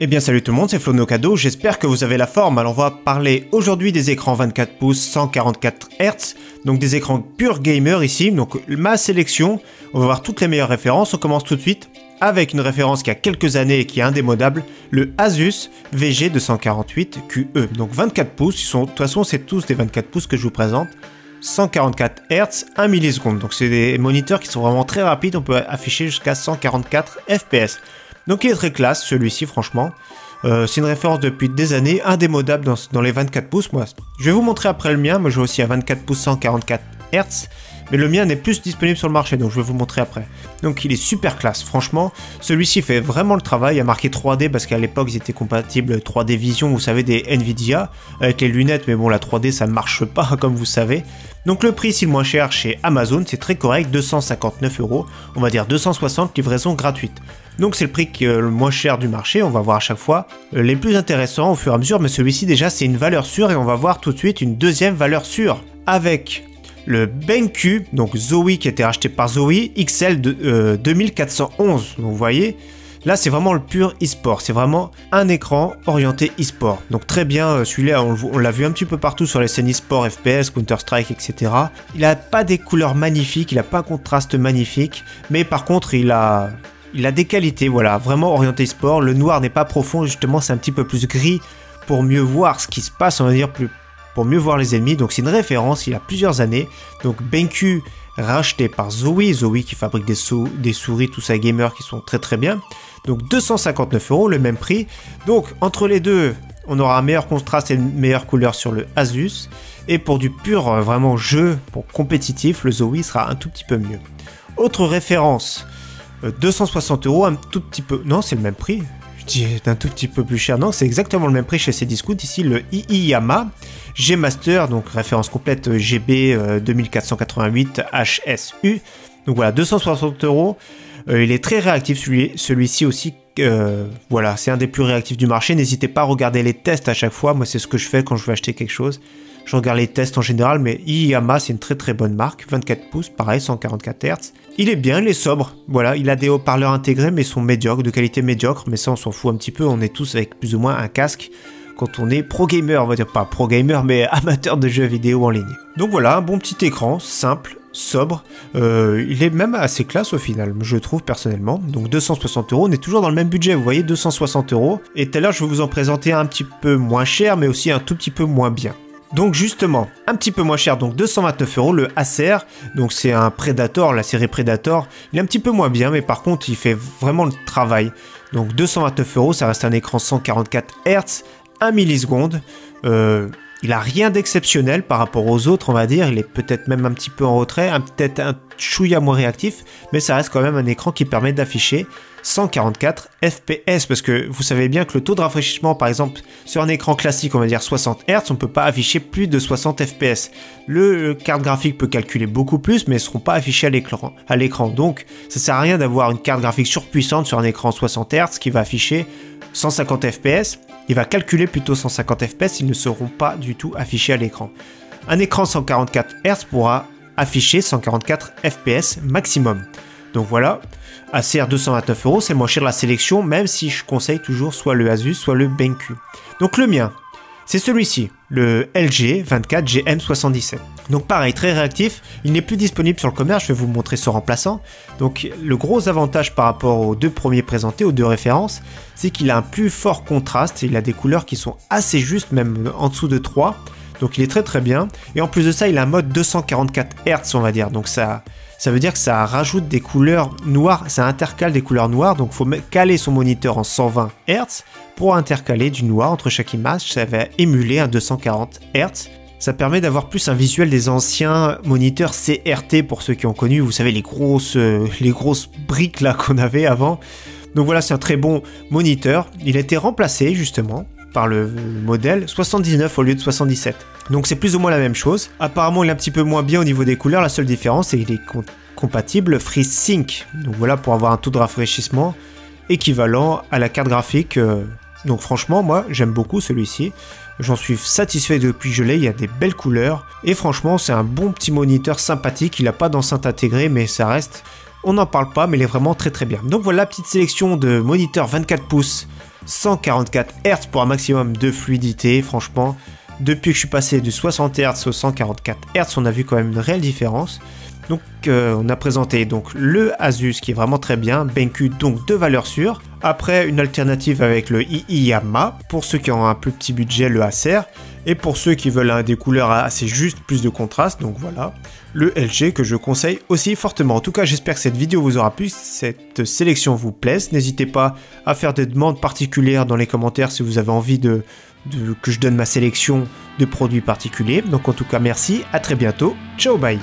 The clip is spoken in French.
Eh bien salut tout le monde, c'est Flo de Nocado, j'espère que vous avez la forme. Alors on va parler aujourd'hui des écrans 24 pouces 144 Hz, donc des écrans pur gamer ici, donc ma sélection, on va voir toutes les meilleures références. On commence tout de suite avec une référence qui a quelques années et qui est indémodable, le Asus VG248QE, donc 24 pouces, de toute façon c'est tous des 24 pouces que je vous présente, 144 Hz, 1 milliseconde, donc c'est des moniteurs qui sont vraiment très rapides, on peut afficher jusqu'à 144 FPS. Donc il est très classe celui-ci franchement, c'est une référence depuis des années, indémodable dans les 24 pouces. Moi, je vais vous montrer après le mien, moi je joue aussi à 24 pouces 144 Hz, mais le mien n'est plus disponible sur le marché, donc je vais vous montrer après. Donc il est super classe, franchement, celui-ci fait vraiment le travail, il y a marqué 3D parce qu'à l'époque ils étaient compatibles 3D Vision, vous savez, des Nvidia, avec les lunettes, mais bon la 3D ça ne marche pas comme vous savez. Donc le prix, c'est le moins cher chez Amazon, c'est très correct, 259 €, on va dire 260, livraison gratuite. Donc c'est le prix le moins cher du marché, on va voir à chaque fois les plus intéressants au fur et à mesure, mais celui-ci déjà c'est une valeur sûre et on va voir tout de suite une deuxième valeur sûre avec le BenQ, donc Zowie qui a été racheté par Zowie, XL 2411, donc vous voyez, là c'est vraiment le pur e-sport, c'est vraiment un écran orienté e-sport. Donc très bien, celui-là on l'a vu un petit peu partout sur les scènes e-sport, FPS, Counter-Strike, etc. Il n'a pas des couleurs magnifiques, il n'a pas un contraste magnifique, mais par contre il a des qualités, voilà, vraiment orienté sport. Le noir n'est pas profond, justement, c'est un petit peu plus gris pour mieux voir ce qui se passe, on va dire, pour mieux voir les ennemis. Donc c'est une référence, il y a plusieurs années. Donc BenQ, racheté par Zowie, Zowie qui fabrique des souris, tout ça, gamer, qui sont très très bien. Donc 259 €, le même prix. Donc entre les deux, on aura un meilleur contraste et une meilleure couleur sur le Asus. Et pour du pur, vraiment jeu, pour compétitif, le Zowie sera un tout petit peu mieux. Autre référence, 260 €, un tout petit peu... Non, c'est le même prix. Je dis un tout petit peu plus cher. Non, c'est exactement le même prix chez Cdiscount. Ici, le Iyama G Master, donc référence complète GB 2488 HSU. Donc voilà, 260 €. Il est très réactif, celui-ci aussi. Voilà, c'est un des plus réactifs du marché. N'hésitez pas à regarder les tests à chaque fois. Moi, c'est ce que je fais quand je veux acheter quelque chose. Je regarde les tests en général, mais Iyama, c'est une très très bonne marque. 24 pouces, pareil, 144 Hz. Il est bien, il est sobre. Voilà, il a des haut-parleurs intégrés, mais ils sont médiocres, de qualité médiocre. Mais ça, on s'en fout un petit peu. On est tous avec plus ou moins un casque quand on est pro gamer. On va dire pas pro gamer, mais amateur de jeux vidéo en ligne. Donc voilà, un bon petit écran, simple, sobre. Il est même assez classe au final, je trouve personnellement. Donc 260 €, on est toujours dans le même budget, vous voyez, 260 €. Et tout à l'heure, je vais vous en présenter un petit peu moins cher, mais aussi un tout petit peu moins bien. Donc justement, un petit peu moins cher, donc 229 €, le Acer, donc c'est un Predator, la série Predator, il est un petit peu moins bien, mais par contre il fait vraiment le travail. Donc 229 €, ça reste un écran 144 Hz, 1 milliseconde, il a rien d'exceptionnel par rapport aux autres, on va dire, il est peut-être même un petit peu en retrait, peut-être un chouïa moins réactif, mais ça reste quand même un écran qui permet d'afficher 144 FPS, parce que vous savez bien que le taux de rafraîchissement, par exemple, sur un écran classique, on va dire 60 Hz, on ne peut pas afficher plus de 60 FPS. Le carte graphique peut calculer beaucoup plus, mais elles ne seront pas affichées à l'écran. Donc, ça ne sert à rien d'avoir une carte graphique surpuissante sur un écran 60 Hz qui va afficher 150 FPS. Il va calculer plutôt 150 FPS, ils ne seront pas du tout affichés à l'écran. Un écran 144 Hz pourra afficher 144 FPS maximum. Donc voilà, Acer 229 €, c'est le moins cher de la sélection, même si je conseille toujours soit le Asus, soit le BenQ. Donc le mien, c'est celui-ci, le LG 24 GM77. Donc pareil, très réactif, il n'est plus disponible sur le commerce, je vais vous montrer ce remplaçant. Donc le gros avantage par rapport aux deux premiers présentés, aux deux références, c'est qu'il a un plus fort contraste, il a des couleurs qui sont assez justes, même en dessous de 3. Donc il est très très bien, et en plus de ça, il a un mode 244 Hz, on va dire, donc ça veut dire que ça rajoute des couleurs noires, ça intercale des couleurs noires, donc il faut caler son moniteur en 120 Hz pour intercaler du noir entre chaque image, ça va émuler un 240 Hz. Ça permet d'avoir plus un visuel des anciens moniteurs CRT pour ceux qui ont connu, vous savez, les grosses briques là qu'on avait avant. Donc voilà, c'est un très bon moniteur. Il a été remplacé justement par le modèle 79 au lieu de 77. Donc c'est plus ou moins la même chose. Apparemment il est un petit peu moins bien au niveau des couleurs, la seule différence c'est qu'il est compatible FreeSync. Donc voilà, pour avoir un taux de rafraîchissement équivalent à la carte graphique. Donc franchement moi j'aime beaucoup celui-ci. J'en suis satisfait depuis que je l'ai, il y a des belles couleurs. Et franchement c'est un bon petit moniteur sympathique, il n'a pas d'enceinte intégrée mais ça reste... On n'en parle pas mais il est vraiment très très bien. Donc voilà la petite sélection de moniteurs 24 pouces 144 Hz pour un maximum de fluidité. Franchement, depuis que je suis passé du 60 Hz au 144 Hz, on a vu quand même une réelle différence. Donc on a présenté donc le Asus qui est vraiment très bien, BenQ donc de valeur sûre. Après une alternative avec le Iyama, pour ceux qui ont un plus petit budget le Acer, et pour ceux qui veulent des couleurs assez justes, plus de contraste, donc voilà, le LG que je conseille aussi fortement. En tout cas j'espère que cette vidéo vous aura plu, cette sélection vous plaise, n'hésitez pas à faire des demandes particulières dans les commentaires si vous avez envie que je donne ma sélection de produits particuliers. Donc en tout cas merci, à très bientôt, ciao bye.